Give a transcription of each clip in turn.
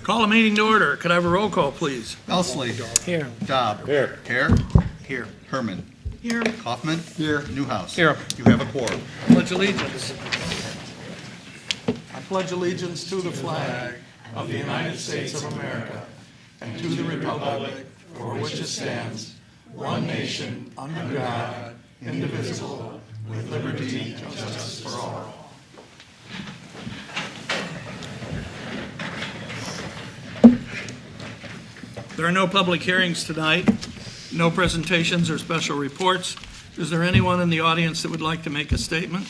Call a meeting to order. Could I have a roll call, please? Elsley. Here. Dobb. Here. Hare. Here. Herman. Here. Kaufman. Here. Newhouse. Here. You have a quorum. Pledge allegiance. I pledge allegiance to the flag of the United States of America and to the republic for which it stands, one nation, under God, indivisible, with liberty and justice for all. There are no public hearings tonight, no presentations or special reports. Is there anyone in the audience that would like to make a statement?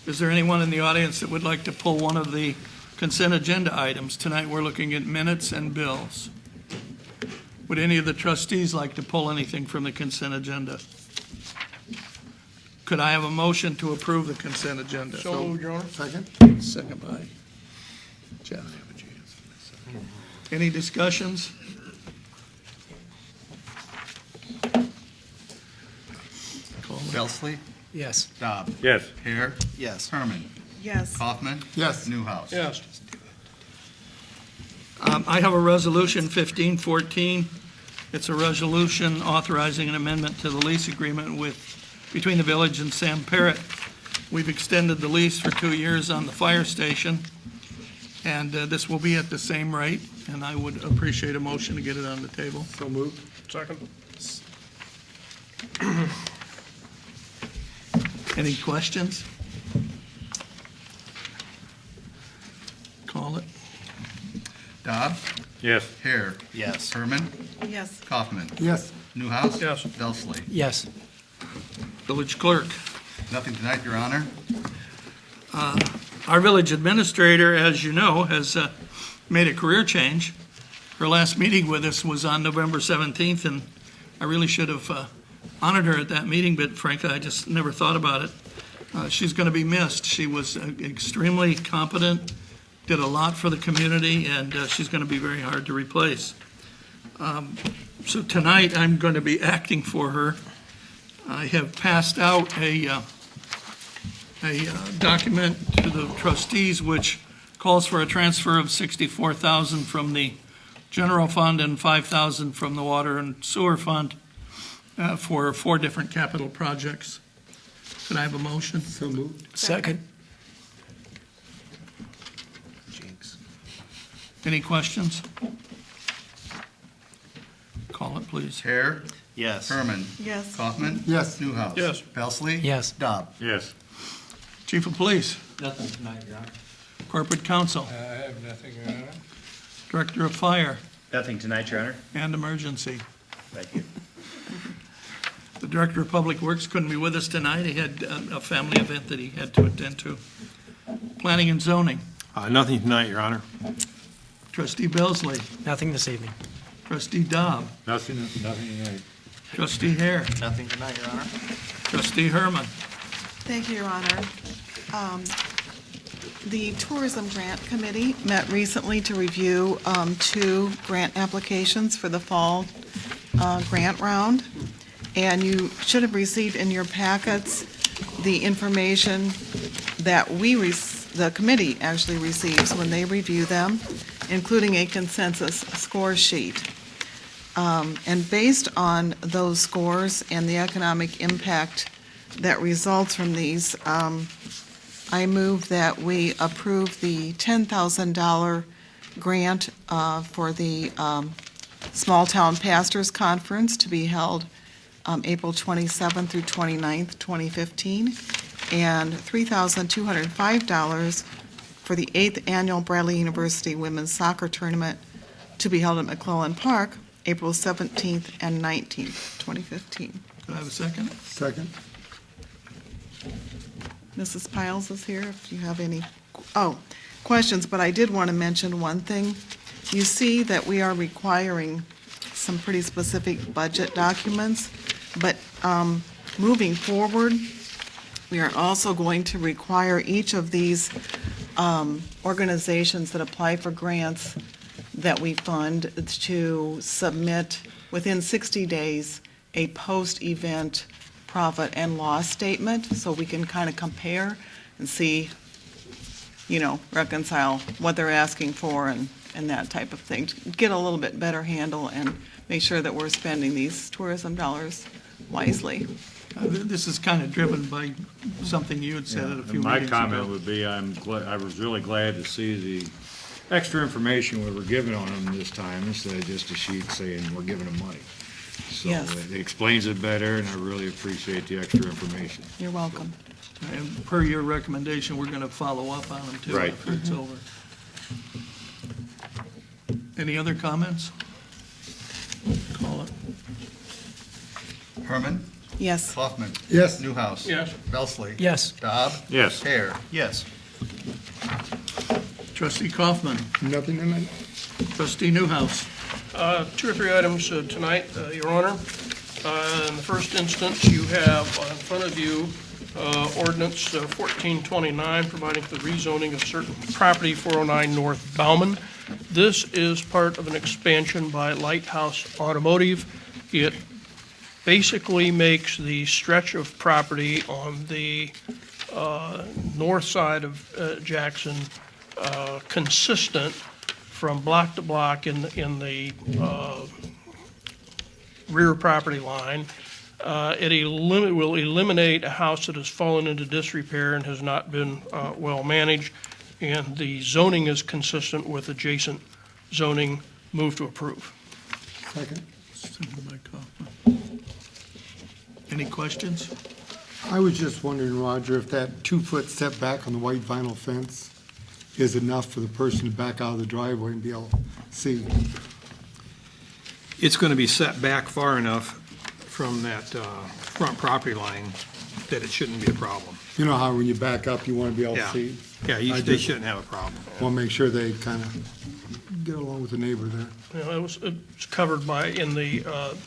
Is there anyone in the audience that would like to pull one of the consent agenda items? Tonight we're looking at minutes and bills. Would any of the trustees like to pull anything from the consent agenda? Could I have a motion to approve the consent agenda? So moved, Your Honor. Second. Second by Jeff. Any discussions? Call it. Elsley. Yes. Dobb. Yes. Hare. Yes. Herman. Yes. Kaufman. Yes. Newhouse. Yes. I have a resolution 1514. It's a resolution authorizing an amendment to the lease agreement between the village and Sam Parrott. We've extended the lease for 2 years on the fire station, and this will be at the same rate, and I would appreciate a motion to get it on the table. So moved. Second. Any questions? Call it. Dobb. Yes. Hare. Yes. Herman. Yes. Kaufman. Yes. Newhouse. Yes. Elsley. Yes. Village clerk. Nothing tonight, Your Honor. Our village administrator, as you know, has made a career change. Her last meeting with us was on November 17th, and I really should have honored her at that meeting, but frankly, I just never thought about it. She's going to be missed. She was extremely competent, did a lot for the community, and she's going to be very hard to replace. So tonight, I'm going to be acting for her. I have passed out a document to the trustees which calls for a transfer of $64,000 from the general fund and $5,000 from the water and sewer fund for 4 different capital projects. Could I have a motion? So moved. Second. Any questions? Call it, please. Hare. Yes. Herman. Yes. Kaufman. Yes. Newhouse. Yes. Elsley. Yes. Dobb. Yes. Chief of Police, Nothing tonight, Your Honor. Corporate Counsel, I have nothing, Your Honor. Director of Fire Nothing tonight, Your Honor. and Emergency. Thank you. The Director of Public Works couldn't be with us tonight. He had a family event that he had to attend to. Planning and Zoning, Nothing tonight, Your Honor. Trustee Belsley, Nothing this evening. Trustee Dobb, Nothing tonight. Trustee Hare, Nothing tonight, Your Honor. Trustee Herman. Thank you, Your Honor. The Tourism Grant Committee met recently to review 2 grant applications for the fall grant round. And you should have received in your packets the information that the committee actually receives when they review them, including a consensus score sheet. And based on those scores and the economic impact that results from these, I move that we approve the $10,000 grant for the Small Town Pastors Conference to be held April 27th through 29th, 2015, and $3,205 for the 8th Annual Bradley University Women's Soccer Tournament to be held at McClellan Park, April 17th and 19th, 2015. Could I have a second? Second. Mrs. Piles is here if you have any questions, but I did want to mention one thing. You see that we are requiring some pretty specific budget documents, but moving forward, we are also going to require each of these organizations that apply for grants that we fund to submit within 60 days a post-event profit and loss statement, so we can kind of compare and see reconcile what they're asking for and that type of thing. To get a little bit better handle and make sure that we're spending these tourism dollars wisely. This is kind of driven by something you had said at a few My meetings ago. comment would be, I was really glad to see the extra information we were given on them this time, instead of just a sheet saying we're giving them money. So Yes. it explains it better, and I really appreciate the extra information. You're welcome. And per your recommendation, we're going to follow up on them too Right. after it's over. Any other comments? Call it. Herman, Yes. Kaufman. Yes. Newhouse. Yes. Belsley. Yes. Dobb. Yes. Hare. Yes. Trustee Kaufman, Nothing tonight? trustee Newhouse. Two or three items tonight, Your Honor. In the first instance, you have in front of you ordinance 1429, providing for the rezoning of certain property, 409 North Bauman. This is part of an expansion by Lighthouse Automotive. It basically makes the stretch of property on the north side of Jackson consistent from block to block in the rear property line. It will eliminate a house that has fallen into disrepair and has not been well managed, and the zoning is consistent with adjacent zoning. Move to approve. Second. Seconded by Kaufman. Any questions? I was just wondering, Roger, if that 2-foot setback on the white vinyl fence is enough for the person to back out of the driveway and be able to see. It's going to be set back far enough from that front property line that it shouldn't be a problem. You know how when you back up, you want to be able to Yeah. see? Yeah, I they just shouldn't have a problem. want to make sure they kind of get along with the neighbor there. It's covered in the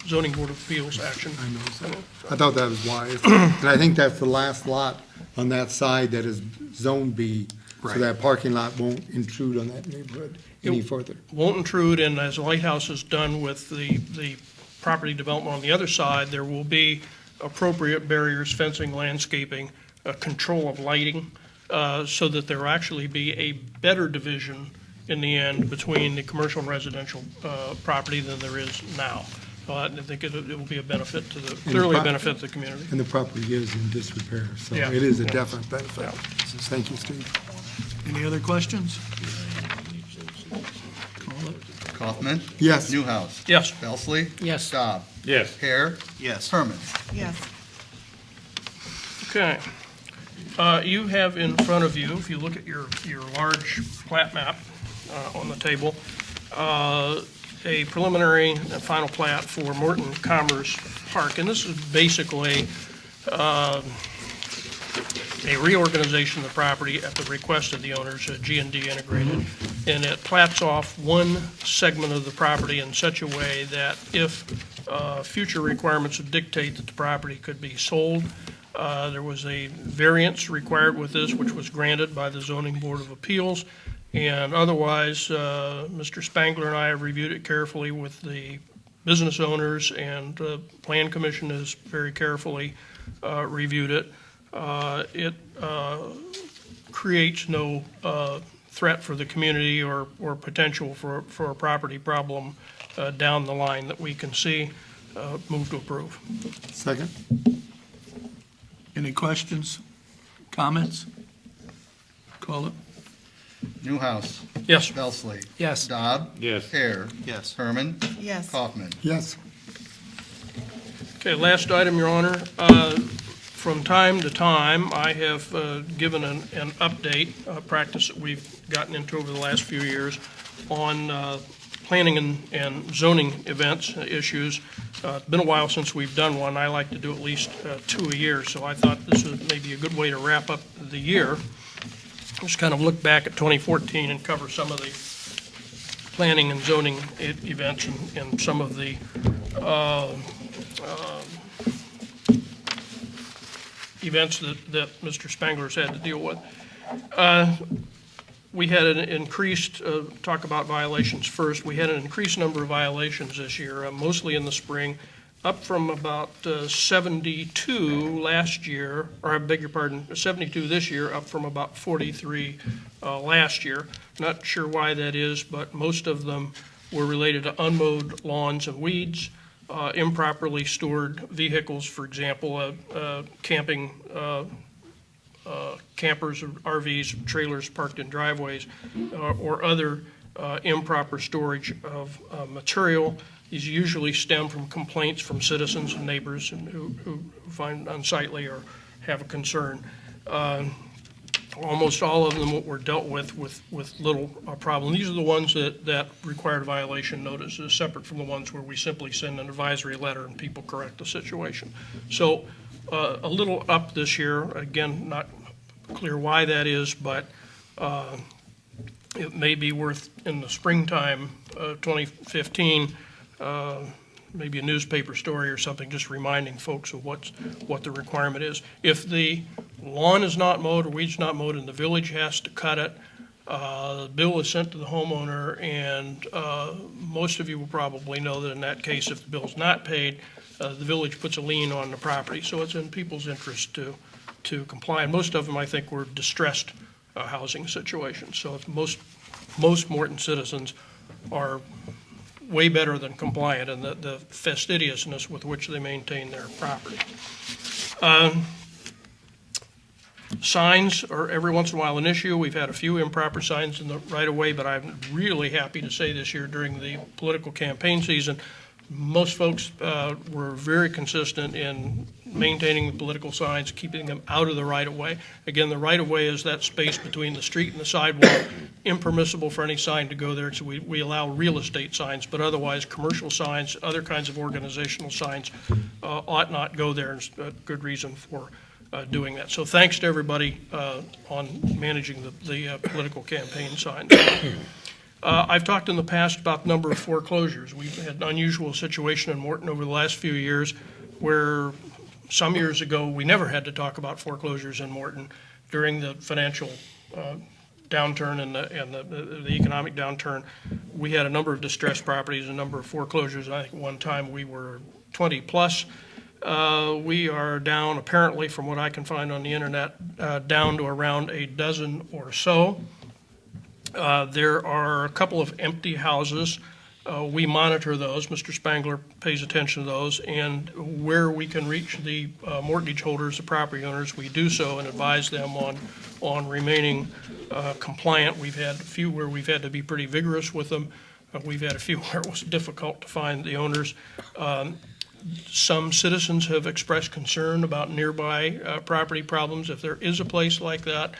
zoning board of appeals action. I know. I thought that was wise. And I think that's the last lot on that side that is Zone B. So Right. that parking lot won't intrude on that neighborhood any Yep. further. Won't intrude, and as Lighthouse has done with the property development on the other side, there will be appropriate barriers, fencing, landscaping, control of lighting, so that there will actually be a better division in the end between the commercial and residential property than there is now. I think it will be a benefit clearly a benefit to the community. And the property is in disrepair, so Yeah. it is a Yeah. definite benefit. Yeah. Thank you, Steve. Any other questions? Call it. Kaufman. Yes. Newhouse. Yes. Belsley. Yes. Dobb. Yes. Hare. Yes. Herman. Yes. Okay. You have in front of you, if you look at your large plat map on the table, a preliminary and final plat for Morton Commerce Park. And this is basically a reorganization of the property at the request of the owners, G&D Integrated. And it plats off one segment of the property in such a way that if future requirements would dictate that the property could be sold, there was a variance required with this, which was granted by the Zoning Board of Appeals. And otherwise, Mr. Spangler and I have reviewed it carefully with the business owners, and the Plan Commission has very carefully reviewed it. It creates no threat for the community or potential for a property problem down the line that we can see. Move to approve. Second? Any questions? Comments? Call it. Newhouse. Yes. Belsley. Yes. Dobb. Yes. Hare. Yes. Herman. Yes. Kaufman. Yes. Okay, last item, Your Honor. From time to time, I have given an update, a practice that we've gotten into over the last few years on planning and zoning events, issues. It's been a while since we've done one. I like to do at least 2 a year, so I thought this was maybe a good way to wrap up the year. Just kind of look back at 2014 and cover some of the planning and zoning events and some of the events that Mr. Spangler's had to deal with. We had an increased, talk about violations first, we had an increased number of violations this year, mostly in the spring. up from about 72 last year, or I beg your pardon, 72 this year, up from about 43 last year. Not sure why that is, but most of them were related to unmowed lawns and weeds, improperly stored vehicles, for example, camping campers, RVs, trailers parked in driveways, or other improper storage of material. These usually stem from complaints from citizens and neighbors and who find unsightly or have a concern. Almost all of them were dealt with little problem. These are the ones that required violation notices, separate from the ones where we simply send an advisory letter and people correct the situation. So a little up this year. Again, not clear why that is, but it may be worth in the springtime 2015, maybe a newspaper story or something, just reminding folks of what the requirement is. If the lawn is not mowed or weeds not mowed and the village has to cut it, the bill is sent to the homeowner, and most of you will probably know that in that case, if the bill is not paid, the village puts a lien on the property. So it's in people's interest to comply. And most of them, I think, were distressed housing situations. So if most Morton citizens are way better than compliant in the fastidiousness with which they maintain their property. Signs are every once in a while an issue. We've had a few improper signs in the right-of-way, but I'm really happy to say this year during the political campaign season, most folks were very consistent in maintaining the political signs, keeping them out of the right-of-way. Again, the right-of-way is that space between the street and the sidewalk, impermissible for any sign to go there, so we allow real estate signs, but otherwise commercial signs, other kinds of organizational signs ought not go there. There's a good reason for doing that. So thanks to everybody on managing the political campaign signs. I've talked in the past about the number of foreclosures. We've had an unusual situation in Morton over the last few years where some years ago we never had to talk about foreclosures in Morton. During the financial downturn and the economic downturn, we had a number of distressed properties, a number of foreclosures. I think one time we were 20 plus. We are down, apparently, from what I can find on the internet, down to around a dozen or so. There are a couple of empty houses. We monitor those. Mr. Spangler pays attention to those, and where we can reach the mortgage holders, the property owners, we do so and advise them on remaining compliant. We've had a few where we've had to be pretty vigorous with them. We've had a few where it was difficult to find the owners. Some citizens have expressed concern about nearby property problems. If there is a place like that,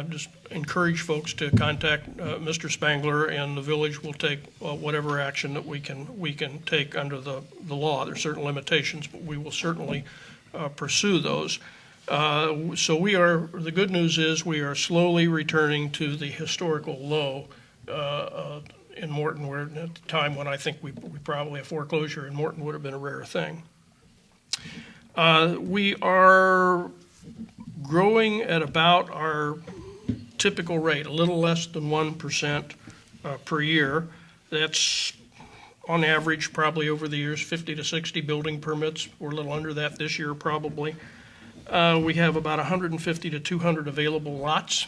just encourage folks to contact Mr. Spangler, and the village will take whatever action that we can take under the law. There are certain limitations, but we will certainly pursue those. So the good news is we are slowly returning to the historical low in Morton, where at the time when I think we probably a foreclosure in Morton would have been a rare thing. We are growing at about our typical rate, a little less than 1% per year. That's on average probably over the years 50 to 60 building permits. We're a little under that this year probably. We have about 150 to 200 available lots,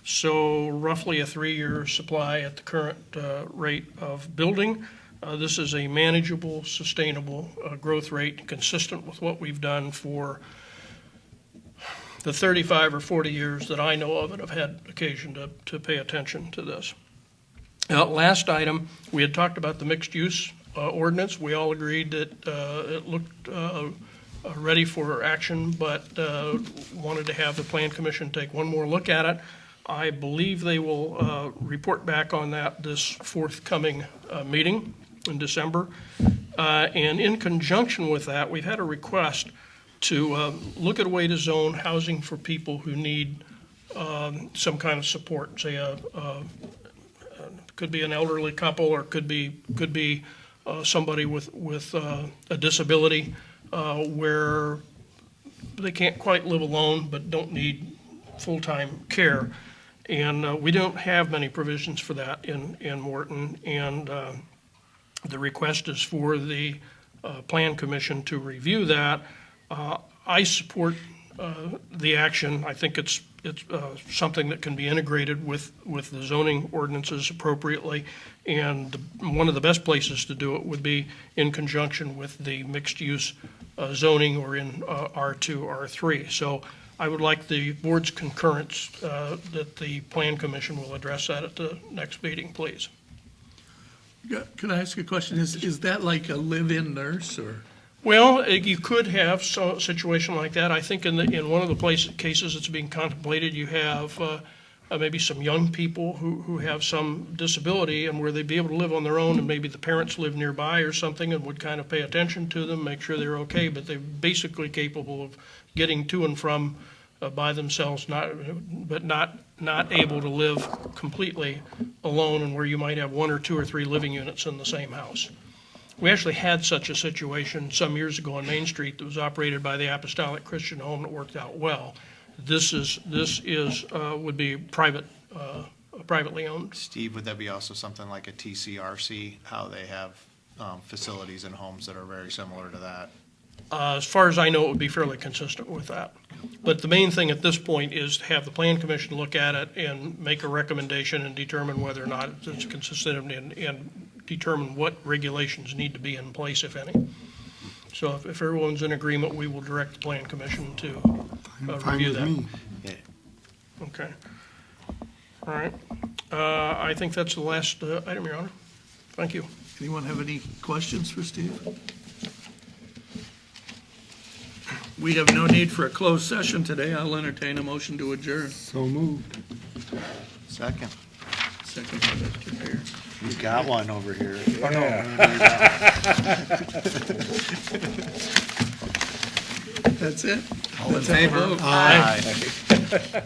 so roughly a 3-year supply at the current rate of building. This is a manageable, sustainable growth rate consistent with what we've done for the 35 or 40 years that I know of and have had occasion to pay attention to this. Last item, we had talked about the mixed use ordinance. We all agreed that it looked ready for action, but wanted to have the Plan Commission take one more look at it. I believe they will report back on that this forthcoming meeting in December. And in conjunction with that, we've had a request to look at a way to zone housing for people who need some kind of support. Say, could be an elderly couple, or could be somebody with a disability where they can't quite live alone but don't need full-time care. And we don't have many provisions for that in Morton. And the request is for the Plan Commission to review that. I support the action. I think it's something that can be integrated with the zoning ordinances appropriately. And one of the best places to do it would be in conjunction with the mixed-use zoning or in R2, R3. So I would like the board's concurrence that the Plan Commission will address that at the next meeting, please. Can I ask a question? Is that like a live-in nurse or? Well, you could have a situation like that. I think in one of the cases that's being contemplated, you have maybe some young people who have some disability and where they'd be able to live on their own, and maybe the parents live nearby or something and would kind of pay attention to them, make sure they're okay, but they're basically capable of getting to and from by themselves, but not able to live completely alone, and where you might have 1 or 2 or 3 living units in the same house. We actually had such a situation some years ago on Main Street that was operated by the Apostolic Christian Home that worked out well. This would be privately owned. Steve, would that be also something like a TCRC, how they have facilities and homes that are very similar to that? As far as I know, it would be fairly consistent with that. But the main thing at this point is to have the Plan Commission look at it and make a recommendation and determine whether or not it's consistent and determine what regulations need to be in place, if any. So if everyone's in agreement, we will direct the Plan Commission to Fine review with that. me. Okay. All right. I think that's the last item, Your Honor. Thank you. Anyone have any questions for Steve? We have no need for a closed session today. I'll entertain a motion to adjourn. So moved. Second. Second by Mr. Mayor. You got one over here. That's it? All in Let's have a favor? vote. Aye.